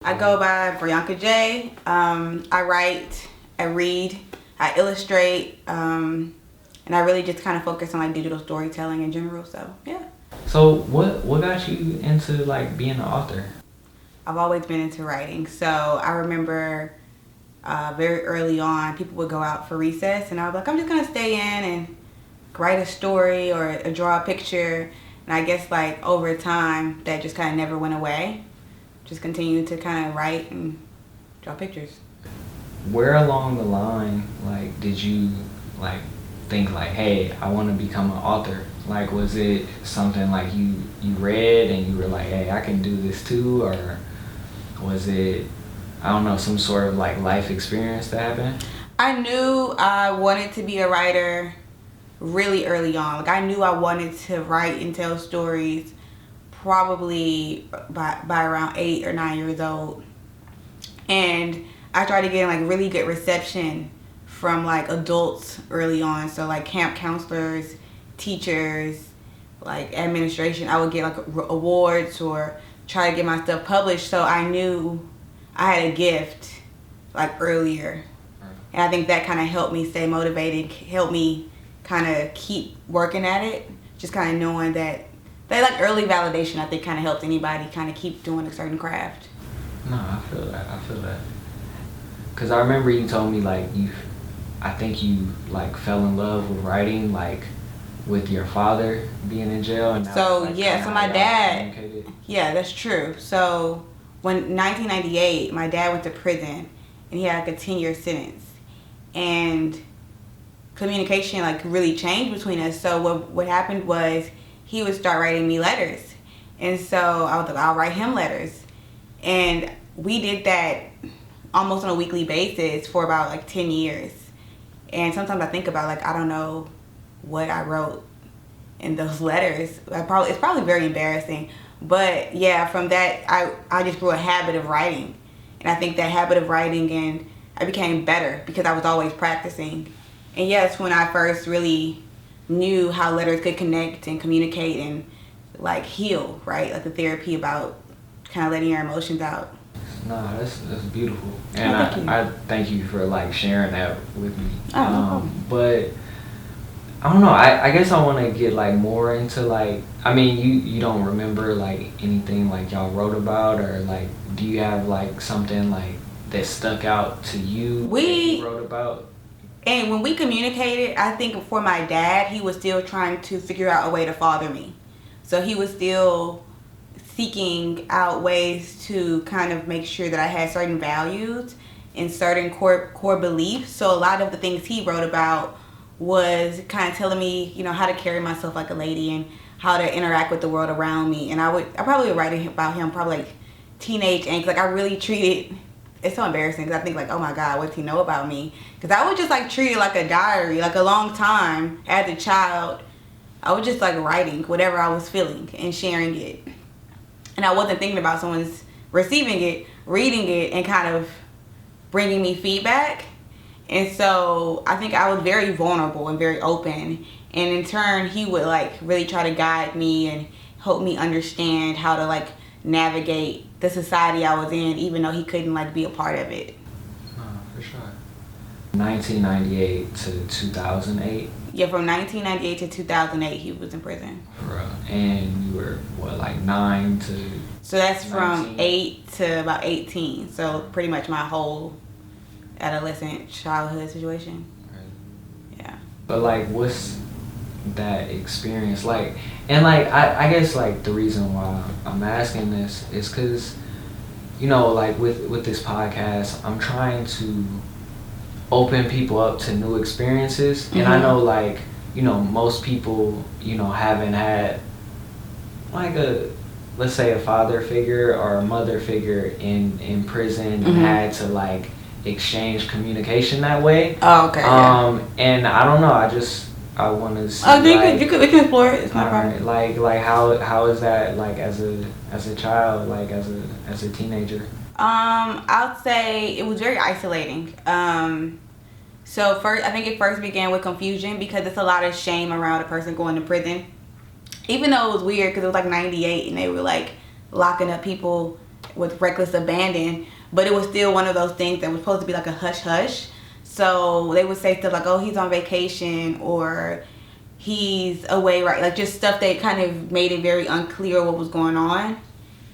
I go by Brianca Jay. I write, I read, I illustrate, and I really just kind of focus on like digital storytelling in general. So yeah. So what got you into like being an author? I've always been into writing. So I remember very early on, people would go out for recess, and I was like, I'm just gonna stay in and write a story or draw a picture. And I guess like over time, that just kind of never went away. Just continued to kind of write and draw pictures. Where along the line, like, did you like think like, hey, I want to become an author? Like, was it something like you read and you were like, hey, I can do this too, or was it, I don't know, some sort of like life experience that happened? I knew I wanted to be a writer really early on. Like I knew I wanted to write and tell stories probably by around 8 or 9 years old. And I started getting like really good reception from like adults early on. So like camp counselors, teachers, like administration. I would get like awards or try to get my stuff published. So I knew I had a gift like earlier. And I think that kind of helped me stay motivated, helped me kind of keep working at it. Just kind of knowing that like early validation, I think, kind of helps anybody kind of keep doing a certain craft. No, I feel that. Cause I remember you told me like I think you like fell in love with writing like with your father being in jail. And so like, yeah, so my dad, yeah, that's true. So when 1998, my dad went to prison and he had like a 10-year sentence, and communication like really changed between us. So what happened was he would start writing me letters, and so I was like, I'll write him letters, and we did that almost on a weekly basis for about like 10 years. And sometimes I think about like, I don't know what I wrote in those letters. It's probably very embarrassing, but yeah, from that I just grew a habit of writing, and I think that habit of writing, and I became better because I was always practicing. And yes, when I first really knew how letters could connect and communicate and like heal, right? Like the therapy about kind of letting your emotions out. No, that's beautiful, and I thank you for like sharing that with me. Oh, no problem. But I don't know. I guess I want to get like more into like. I mean, you don't remember like anything like y'all wrote about, or like do you have like something like that stuck out to you? We wrote about. And when we communicated, I think for my dad, he was still trying to figure out a way to father me. So he was still seeking out ways to kind of make sure that I had certain values and certain core beliefs. So a lot of the things he wrote about was kind of telling me, you know, how to carry myself like a lady and how to interact with the world around me. And I probably would write about him probably like teenage angst. Like I really treated, it's so embarrassing because I think like, oh my God, what does he know about me? Because I would just like treat it like a diary. Like a long time as a child, I was just like writing whatever I was feeling and sharing it. And I wasn't thinking about someone's receiving it, reading it, and kind of bringing me feedback. And so I think I was very vulnerable and very open. And in turn, he would like really try to guide me and help me understand how to like navigate the society I was in, even though he couldn't like be a part of it. Oh, for sure. 1998 to 2008. Yeah, from 1998 to 2008, he was in prison. For real. And you were what, like 9 to? So that's 19? From 8 to about 18. So pretty much my whole adolescent childhood situation. Right. Yeah. But like, what's that experience like? And like, I guess like the reason why I'm asking this is because, you know, like with this podcast, I'm trying to open people up to new experiences. Mm-hmm. And I know like, you know, most people, you know, haven't had like let's say a father figure or a mother figure in prison. Mm-hmm. And had to like exchange communication that way. Oh, okay. Yeah. And I don't know, I want to see. Oh, we can explore it. It's not a problem. Like how is that like as a child, like as a teenager? I'll say it was very isolating. So first, I think it first began with confusion because it's a lot of shame around a person going to prison. Even though it was weird because it was like 98 and they were like locking up people with reckless abandon, but it was still one of those things that was supposed to be like a hush hush. So they would say stuff like, oh, he's on vacation, or he's away, right? Like just stuff that kind of made it very unclear what was going on.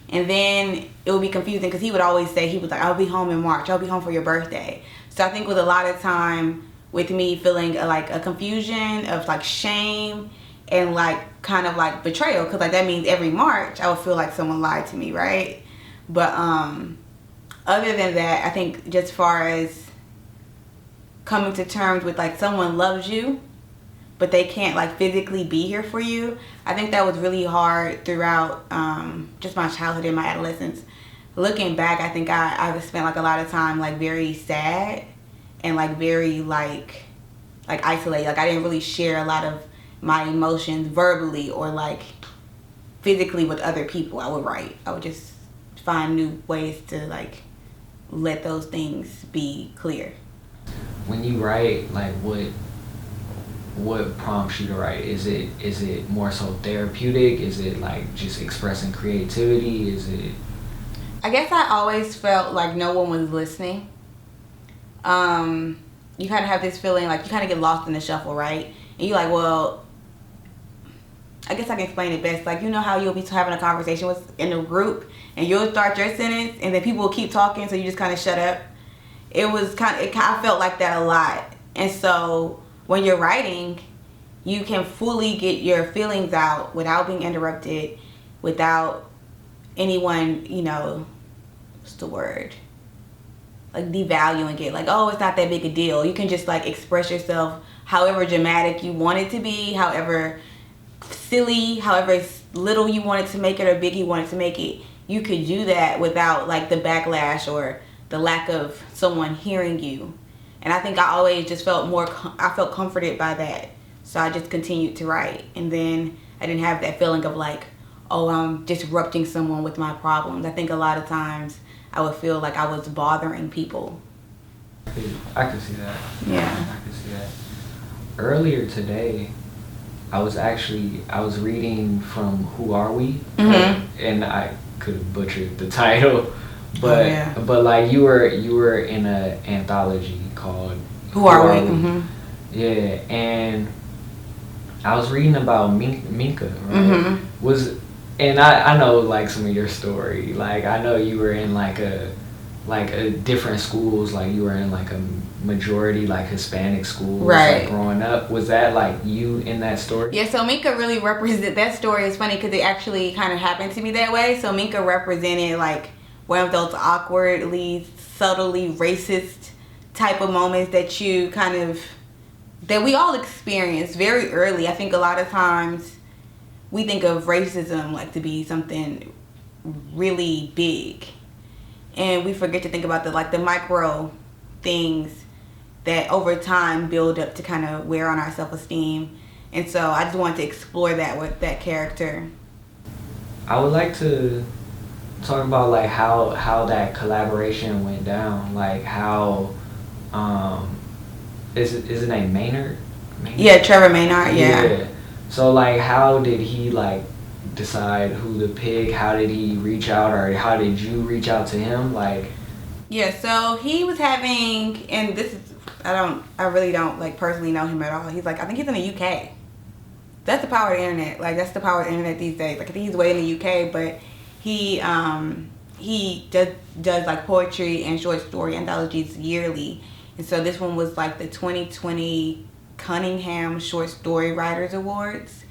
And then it would be confusing because he would always say, he was like, I'll be home in March. I'll be home for your birthday. So I think with a lot of time with me feeling like a confusion of like shame and like kind of like betrayal, because like that means every March I would feel like someone lied to me, right? But other than that, I think just far as coming to terms with like someone loves you but they can't like physically be here for you, I think that was really hard throughout just my childhood and my adolescence. Looking back, I think I've spent like a lot of time like very sad and like very like isolated. Like I didn't really share a lot of my emotions verbally or like physically with other people. I would write. I would just find new ways to like let those things be clear. When you write, like what prompts you to write? Is it more so therapeutic? Is it like just expressing creativity? Is it? I guess I always felt like no one was listening. You kind of have this feeling like you kind of get lost in the shuffle, right? And you're like, well, I guess I can explain it best. Like, you know how you'll be having a conversation in a group and you'll start your sentence and then people will keep talking, so you just kind of shut up. I felt like that a lot. And so when you're writing, you can fully get your feelings out without being interrupted, without anyone, what's the word? Like devaluing it. Like, oh, it's not that big a deal. You can just like express yourself however dramatic you want it to be, however silly, however little you wanted to make it or big you wanted to make it. You could do that without like the backlash or the lack of someone hearing you. And I think I always just felt I felt comforted by that. So I just continued to write. And then I didn't have that feeling of like, oh, I'm disrupting someone with my problems. I think a lot of times I would feel like I was bothering people. I could see that. Yeah. I could see that. Earlier today, I was reading from Who Are We? Mm-hmm. And I could have butchered the title. But but like you were in an anthology called Who Are We? Mm-hmm. Yeah, and I was reading about Minka, right? Mm-hmm. And I know like some of your story. Like I know you were in like a different schools. Like you were in like a majority like Hispanic schools. Right. Like growing up, was that like you in that story? Yeah. So Minka really represented that story. Is funny because it actually kind of happened to me that way. So Minka represented like one of those awkwardly, subtly racist type of moments that we all experience very early. I think a lot of times we think of racism like to be something really big, and we forget to think about the micro things that over time build up to kind of wear on our self-esteem. And so I just wanted to explore that with that character. I would like to talk about like how that collaboration went down. Like how is his name Maynard? Yeah, Trevor Maynard. Yeah. So like how did he like decide who to pick? How did he reach out, or how did you reach out to him? Like yeah, so he was having, and this is I really don't like personally know him at all. He's like, I think he's in the UK. That's the power of the internet. Like that's the power of the internet these days. Like I think he's way in the UK, but he does like poetry and short story anthologies yearly. And so this one was like the 2020 Cunningham Short Story Writers Awards.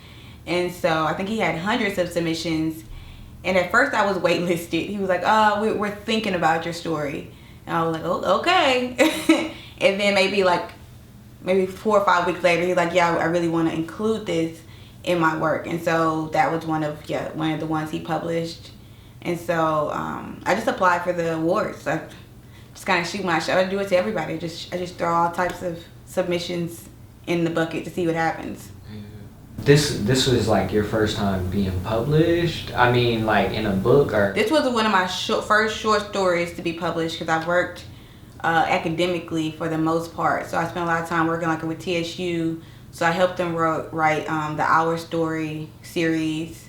And so I think he had hundreds of submissions. And at first I was waitlisted. He was like, oh, we're thinking about your story. And I was like, oh, okay. And then maybe 4 or 5 weeks later, he's like, yeah, I really want to include this in my work. And so that was one of the ones he published. And so I just applied for the awards. I just kind of shoot my shot. I do it to everybody. I just throw all types of submissions in the bucket to see what happens. This was like your first time being published? I mean, like in a book, or? This was one of my first short stories to be published because I've worked academically for the most part. So I spent a lot of time working like with TSU. So I helped them write the Our Story series.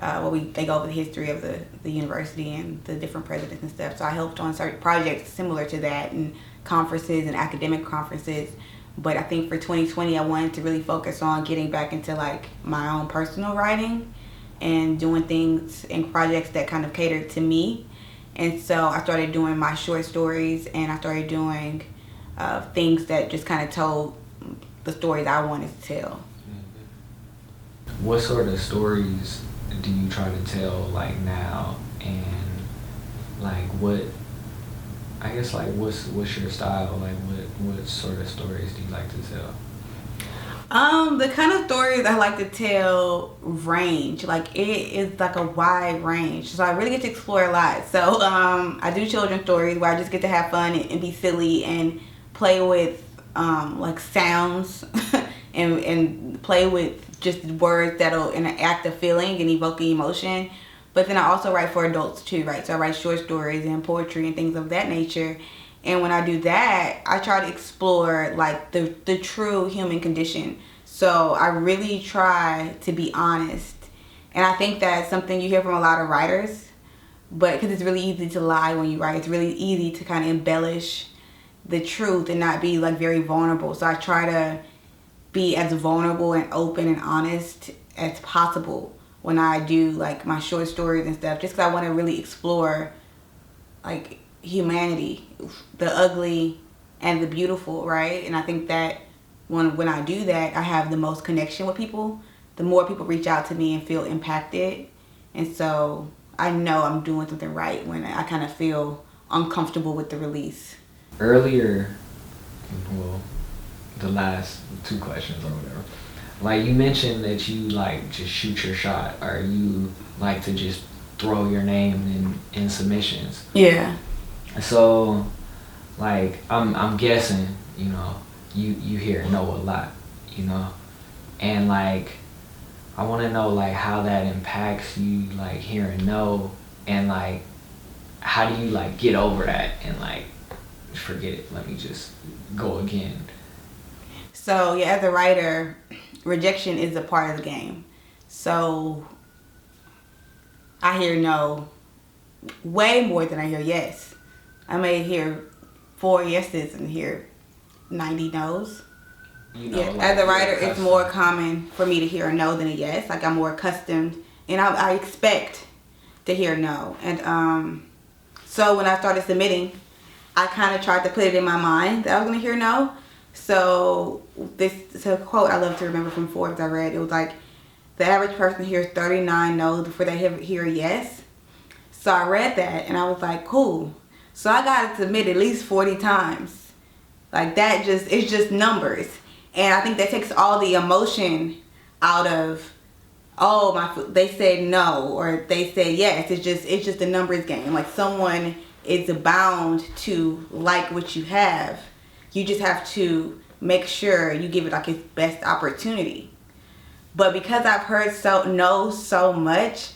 they go over the history of the university and the different presidents and stuff. So I helped on certain projects similar to that and conferences and academic conferences. But I think for 2020, I wanted to really focus on getting back into like my own personal writing and doing things and projects that kind of catered to me. And so I started doing my short stories, and I started doing things that just kind of told the stories I wanted to tell. What sort of stories do you try to tell like now, and like what? I guess like what's your style? Like what sort of stories do you like to tell? The kind of stories I like to tell range. Like it is like a wide range. So I really get to explore a lot. So I do children's stories where I just get to have fun and be silly and play with like sounds and play with just words that'll enact a feeling and evoke emotion. But then I also write for adults too, right? So I write short stories and poetry and things of that nature. And when I do that, I try to explore like the true human condition. So I really try to be honest. And I think that's something you hear from a lot of writers. But because it's really easy to lie when you write. It's really easy to kind of embellish the truth and not be like very vulnerable. So I try to be as vulnerable and open and honest as possible when I do like my short stories and stuff, just because I want to really explore like humanity, the ugly and the beautiful, right? And I think that when I do that, I have the most connection with people. The more people reach out to me and feel impacted. And so I know I'm doing something right when I kind of feel uncomfortable with the release. Earlier, well, the last two questions or whatever, like you mentioned that you like just shoot your shot, or you like to just throw your name in submissions. Yeah. So like I'm guessing, you know, you hear no a lot, you know, and like I want to know like how that impacts you, like hearing no, and like how do you like get over that and like forget it, let me just go again. So yeah, as a writer, rejection is a part of the game. So I hear no way more than I hear yes. I may hear 4 yeses and hear 90 no's. You know, yeah, like as a writer, you're it's more common for me to hear a no than a yes. Like I'm more accustomed, and I expect to hear no. And so when I started submitting, I kind of tried to put it in my mind that I was going to hear no. So this a quote I love to remember from Forbes I read. It was like, the average person hears 39 no's before they hear a yes. So I read that and I was like, cool. So I got to submit at least 40 times. Like that it's just numbers. And I think that takes all the emotion out of, they said no or they said yes. It's just a numbers game. Like someone is bound to like what you have. You just have to make sure you give it like its best opportunity. But because I've heard no so much,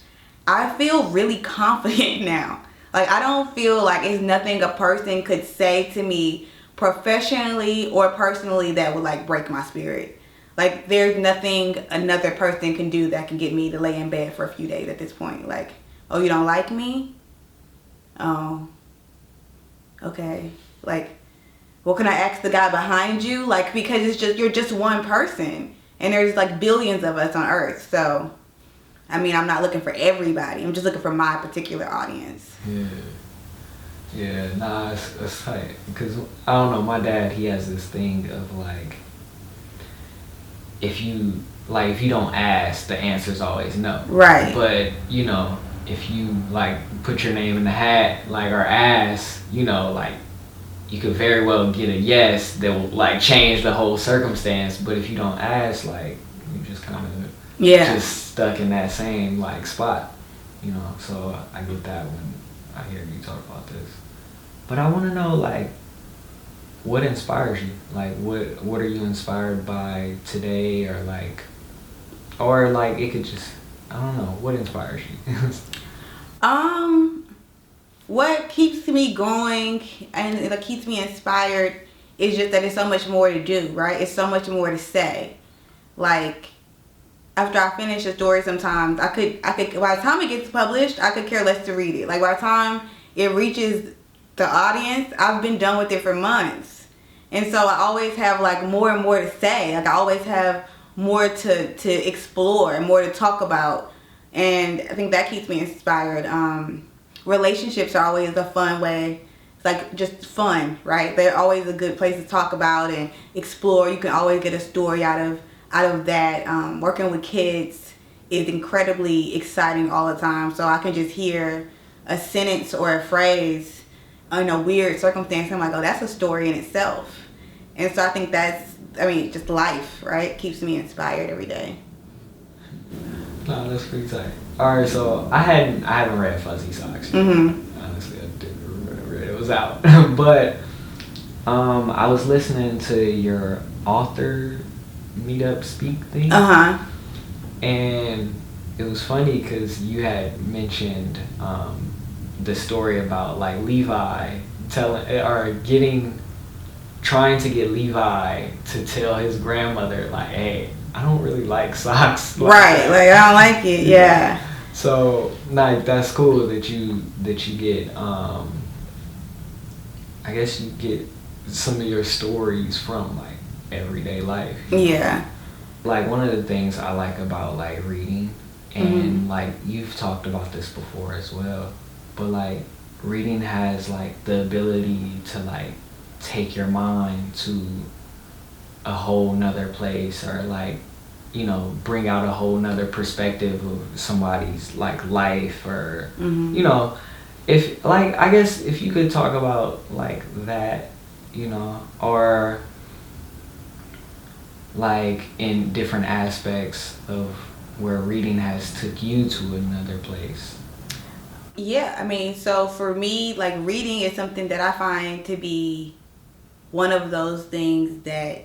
I feel really confident now. Like I don't feel like it's nothing a person could say to me professionally or personally that would like break my spirit. Like there's nothing another person can do that can get me to lay in bed for a few days at this point. Like, oh, you don't like me? Oh, okay. Like, well, can I ask the guy behind you? Like, because you're just one person and there's like billions of us on earth. So, I mean, I'm not looking for everybody. I'm just looking for my particular audience. Yeah, nah, it's tight. Because, I don't know, my dad, he has this thing of like, if you don't ask, the answer's always no. Right. But, you know, if you like put your name in the hat, like, or ask, you know, like, you could very well get a yes that will like change the whole circumstance. But if you don't ask, like, you just kind of just stuck in that same like spot, you know. So I get that when I hear you talk about this. But I want to know, like, what inspires you? Like, what are you inspired by today, or like it could just, I don't know, what inspires you? What keeps me going and it keeps me inspired is just that there's so much more to do, right? It's so much more to say. Like, after I finish a story, sometimes I could by the time it gets published, I could care less to read it. Like by the time it reaches the audience, I've been done with it for months. And so I always have like more and more to say. Like I always have more to explore and more to talk about. And I think that keeps me inspired. Relationships are always a fun way. It's like just fun, right? They're always a good place to talk about and explore. You can always get a story out of that. Working with kids is incredibly exciting all the time. So I can just hear a sentence or a phrase in a weird circumstance. I'm like, oh, that's a story in itself. And so I think just life, right? Keeps me inspired every day. No, that's pretty tight. All right, so I haven't read Fuzzy Socks yet. Honestly, I didn't remember it was out. But I was listening to your author meetup speak thing. And it was funny because you had mentioned the story about like Levi trying to get Levi to tell his grandmother like, hey, I don't really like socks. Right, like I don't like it. Yeah. So like that's cool that you get I guess you get some of your stories from like everyday life. Yeah. Like one of the things I like about like reading, and like you've talked about this before as well, but like reading has like the ability to like take your mind to a whole nother place, or like, you know, bring out a whole nother perspective of somebody's like life, or you know, if like I guess if you could talk about like that, you know, or like in different aspects of where reading has took you to another place. Yeah, I mean, so for me, like reading is something that I find to be one of those things that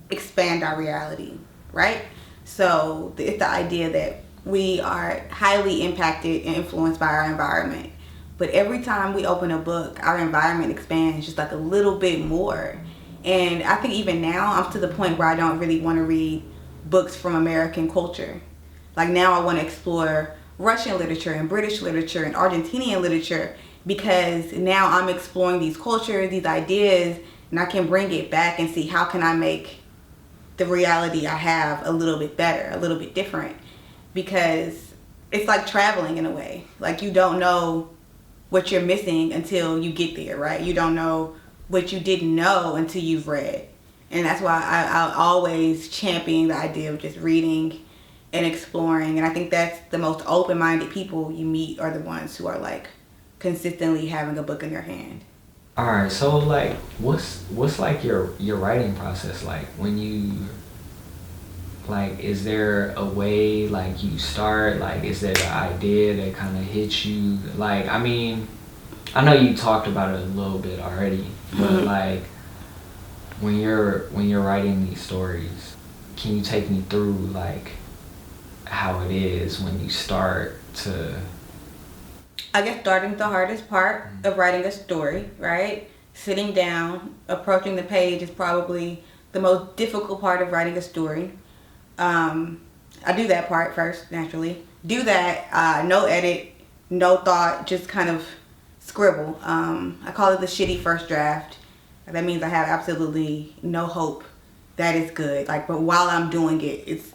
expand our reality, right? So it's the idea that we are highly impacted and influenced by our environment. But every time we open a book, our environment expands just like a little bit more. And I think even now I'm to the point where I don't really want to read books from American culture. Like now I want to explore Russian literature and British literature and Argentinian literature, because now I'm exploring these cultures, these ideas, and I can bring it back and see how can I make the reality I have a little bit better, a little bit different. Because it's like traveling in a way. Like you don't know what you're missing until you get there, right? You don't know what you didn't know until you've read. And that's why I always champion the idea of just reading and exploring. And I think that's the most open-minded people you meet are the ones who are like consistently having a book in their hand. All right, so like what's like your writing process like when you like, is there a way like you start, like is there an idea that kind of hits you? Like I mean, I know you talked about it a little bit already, but like when you're writing these stories, can you take me through like how it is when you start to... I guess starting the hardest part of writing a story, right? Sitting down, approaching the page is probably the most difficult part of writing a story. I do that part first, naturally. Do that, no edit, no thought, just kind of scribble. I call it the shitty first draft. That means I have absolutely no hope that it's good. Like, but while I'm doing it, this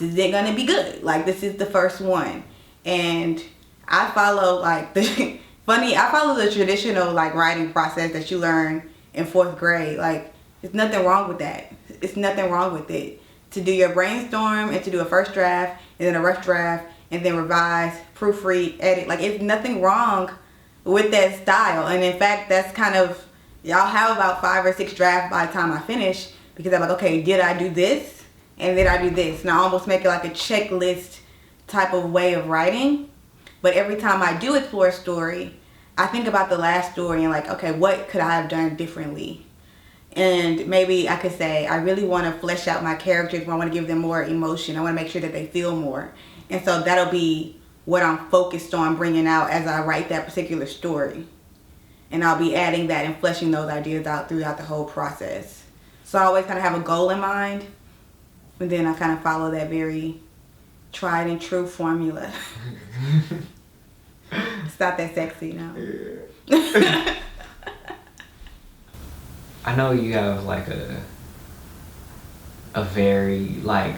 isn't gonna be good. Like, this is the first one. And I follow like I follow the traditional like writing process that you learn in 4th grade. Like, there's nothing wrong with that. It's nothing wrong with it. To do your brainstorm and to do a first draft and then a rough draft and then revise, proofread, edit. Like, it's nothing wrong with that style. And in fact, that's kind of, y'all have about 5 or 6 drafts by the time I finish, because I'm like, okay, did I do this? And did I do this? And I almost make it like a checklist type of way of writing. But every time I do explore a story, I think about the last story and like, okay, what could I have done differently? And maybe I could say, I really want to flesh out my characters. I want to give them more emotion. I want to make sure that they feel more. And so that'll be what I'm focused on bringing out as I write that particular story. And I'll be adding that and fleshing those ideas out throughout the whole process. So I always kind of have a goal in mind. And then I kind of follow that very tried and true formula. It's not that sexy now. Yeah. I know you have like a very like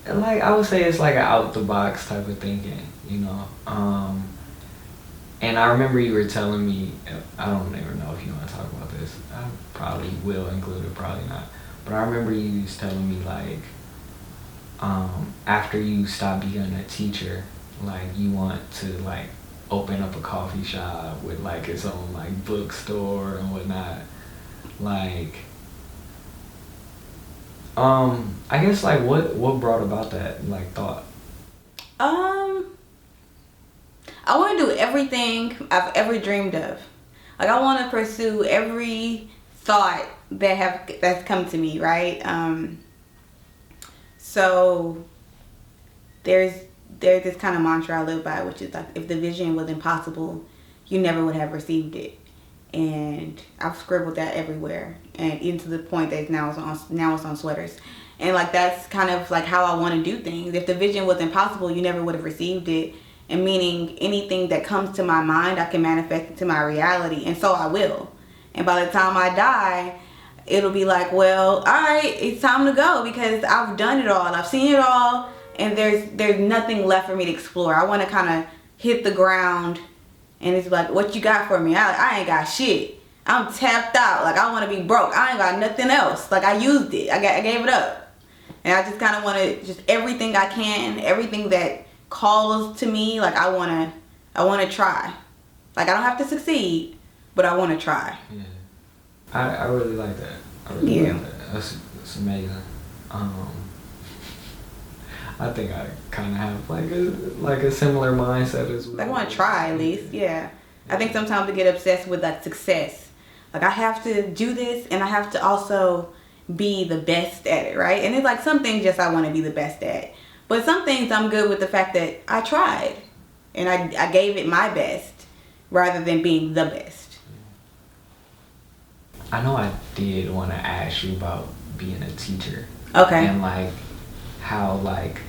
I would say it's like an out the box type of thinking, you know. And I remember you were telling me, I don't even know if you want to talk about this. I probably will include it, probably not. But I remember you was telling me like, after you stop being a teacher, like you want to like open up a coffee shop with like its own like bookstore and whatnot. Like, I guess like what brought about that like thought? I want to do everything I've ever dreamed of. Like I want to pursue every thought that's come to me, right? So there's this kind of mantra I live by, which is like, if the vision was impossible, you never would have received it. And I've scribbled that everywhere, and even to the point that now it's on sweaters. And like that's kind of like how I want to do things. If the vision was impossible, you never would have received it. And meaning anything that comes to my mind, I can manifest into my reality, and so I will. And by the time I die, it'll be like, well, all right, it's time to go, because I've done it all, I've seen it all, and there's nothing left for me to explore. I want to kind of hit the ground, and it's like, what you got for me? I ain't got shit. I'm tapped out. Like, I want to be broke. I ain't got nothing else. Like, I used it. I gave it up. And I just kind of want to, just everything I can, everything that calls to me, like I want to try. Like, I don't have to succeed, but I want to try. Yeah. I really like that. I really like that. That's amazing. I think I kind of have like a similar mindset as well. Like, I want to try at least. Yeah. I think sometimes we get obsessed with like success. Like, I have to do this, and I have to also be the best at it, right? And it's like some things just I want to be the best at. But some things I'm good with the fact that I tried and I gave it my best rather than being the best. I know I did want to ask you about being a teacher. Okay. And like how like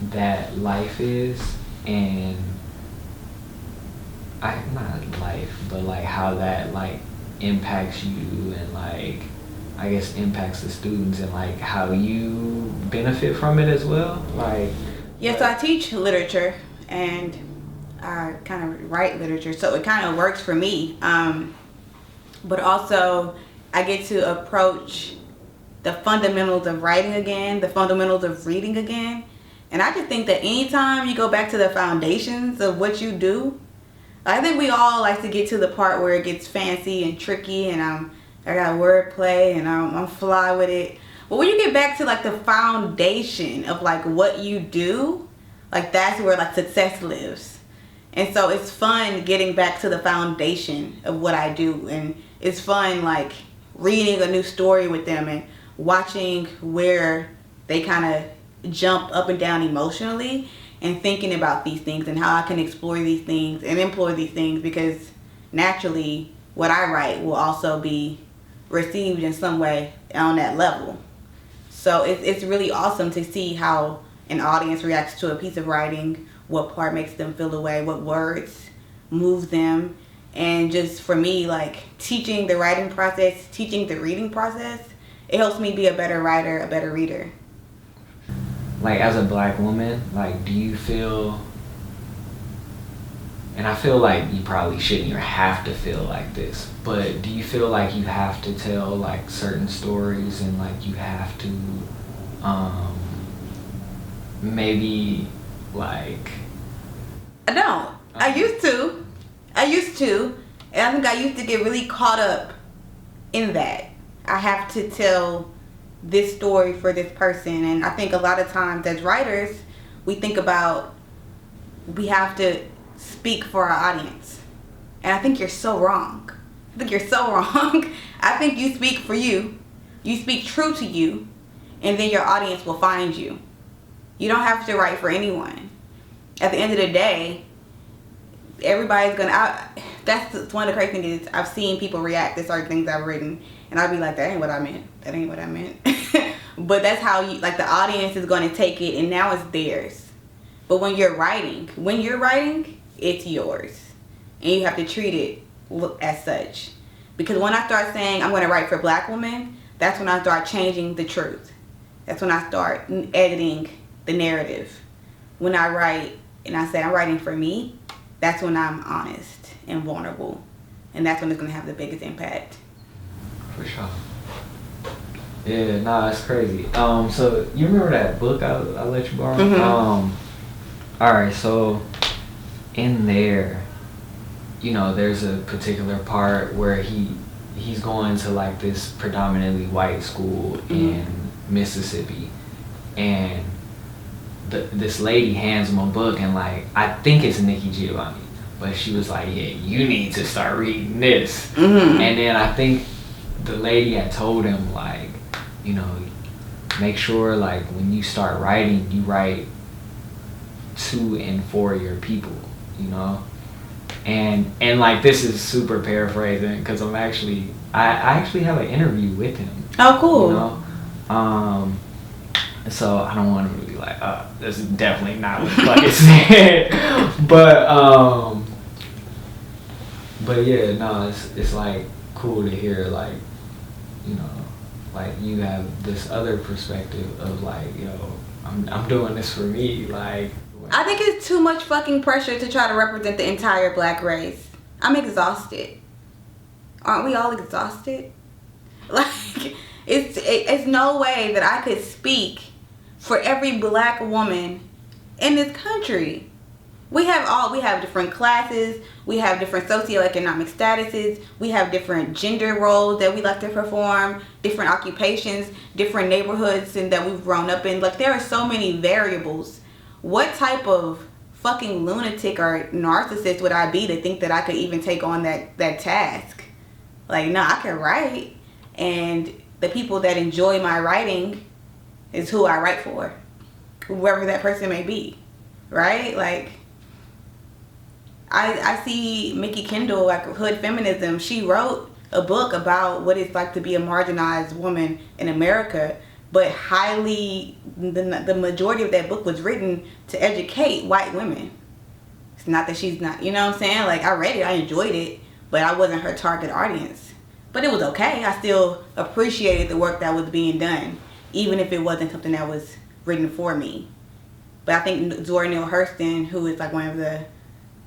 that life is, and not life, but like how that like impacts you, and like I guess impacts the students, and like how you benefit from it as well. Like, yeah, so I teach literature and I kind of write literature, so it kind of works for me. But also I get to approach the fundamentals of writing again, the fundamentals of reading again. And I just think that anytime you go back to the foundations of what you do, I think we all like to get to the part where it gets fancy and tricky, and I got wordplay and I'm fly with it. But when you get back to like the foundation of like what you do, like that's where like success lives. And so it's fun getting back to the foundation of what I do, and it's fun like reading a new story with them and watching where they kind of jump up and down emotionally, and thinking about these things and how I can explore these things and employ these things, because naturally what I write will also be received in some way on that level. So it's really awesome to see how an audience reacts to a piece of writing, what part makes them feel away, what words move them. And just for me, like teaching the writing process, teaching the reading process, it helps me be a better writer, a better reader. Like as a Black woman, like do you feel, and I feel like you probably shouldn't even have to feel like this, but do you feel like you have to tell like certain stories, and like you have to maybe like... I don't. I used to. And I think I used to get really caught up in that. I have to tell this story for this person. And I think a lot of times as writers, we think about we have to speak for our audience. And I think you're so wrong. I think you speak for you. You speak true to you. And then your audience will find you. You don't have to write for anyone. At the end of the day, everybody's gonna... That's one of the crazy things is I've seen people react to certain things I've written, and I'll be like, that ain't what I meant. But that's how you, like, the audience is going to take it, and now it's theirs. But when you're writing, it's yours. And you have to treat it as such. Because when I start saying I'm going to write for black women, that's when I start changing the truth. That's when I start editing the narrative. When I write and I say I'm writing for me, that's when I'm honest and vulnerable. And that's when it's going to have the biggest impact. For sure. Yeah, nah, it's crazy. So you remember that book I let you borrow? Mm-hmm. Alright, so in there, you know, there's a particular part where he's going to like this predominantly white school in Mississippi, and this lady hands him a book, and like, I think it's Nikki Giovanni, but she was like, yeah, you need to start reading this. Mm-hmm. And then I think the lady had told him, like, you know, make sure like when you start writing, you write to and for your people, you know. And like, this is super paraphrasing because I actually have an interview with him. Oh, cool. You know, so I don't want him to be like, this is definitely not what the fuck it said. But yeah, no, it's like cool to hear, like, you know, like you have this other perspective of like, yo, I'm doing this for me, like. I think it's too much fucking pressure to try to represent the entire black race. I'm exhausted. Aren't we all exhausted? Like, it's no way that I could speak for every black woman in this country. We have different classes, we have different socioeconomic statuses, we have different gender roles that we like to perform, different occupations, different neighborhoods and that we've grown up in. Like, there are so many variables. What type of fucking lunatic or narcissist would I be to think that I could even take on that task? Like, no, I can write, and the people that enjoy my writing is who I write for, whoever that person may be, right? Like, I see Mickey Kendall, like Hood Feminism. She wrote a book about what it's like to be a marginalized woman in America, but the majority of that book was written to educate white women. It's not that she's not, you know what I'm saying? Like, I read it, I enjoyed it, but I wasn't her target audience. But it was okay. I still appreciated the work that was being done, even if it wasn't something that was written for me. But I think Zora Neale Hurston, who is like one of the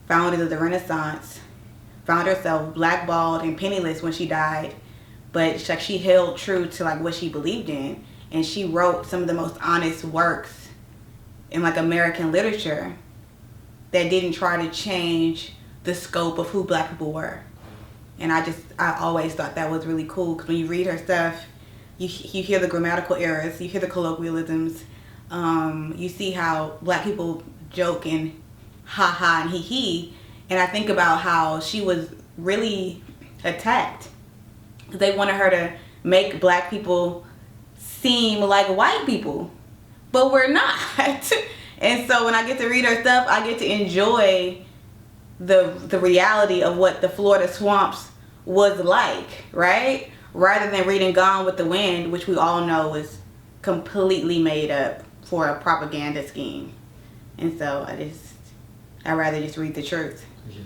founders of the Renaissance, found herself blackballed and penniless when she died, but she held true to like what she believed in. And she wrote some of the most honest works in like American literature that didn't try to change the scope of who black people were. And I always thought that was really cool, because when you read her stuff, you hear the grammatical errors, you hear the colloquialisms, you see how black people joke and ha ha and he he. And I think about how she was really attacked because they wanted her to make black people seem like white people, but we're not. And so when I get to read her stuff, I get to enjoy the reality of what the Florida swamps was like, right? Rather than reading Gone with the Wind, which we all know was completely made up for a propaganda scheme. And so I'd rather just read the truth. Yeah.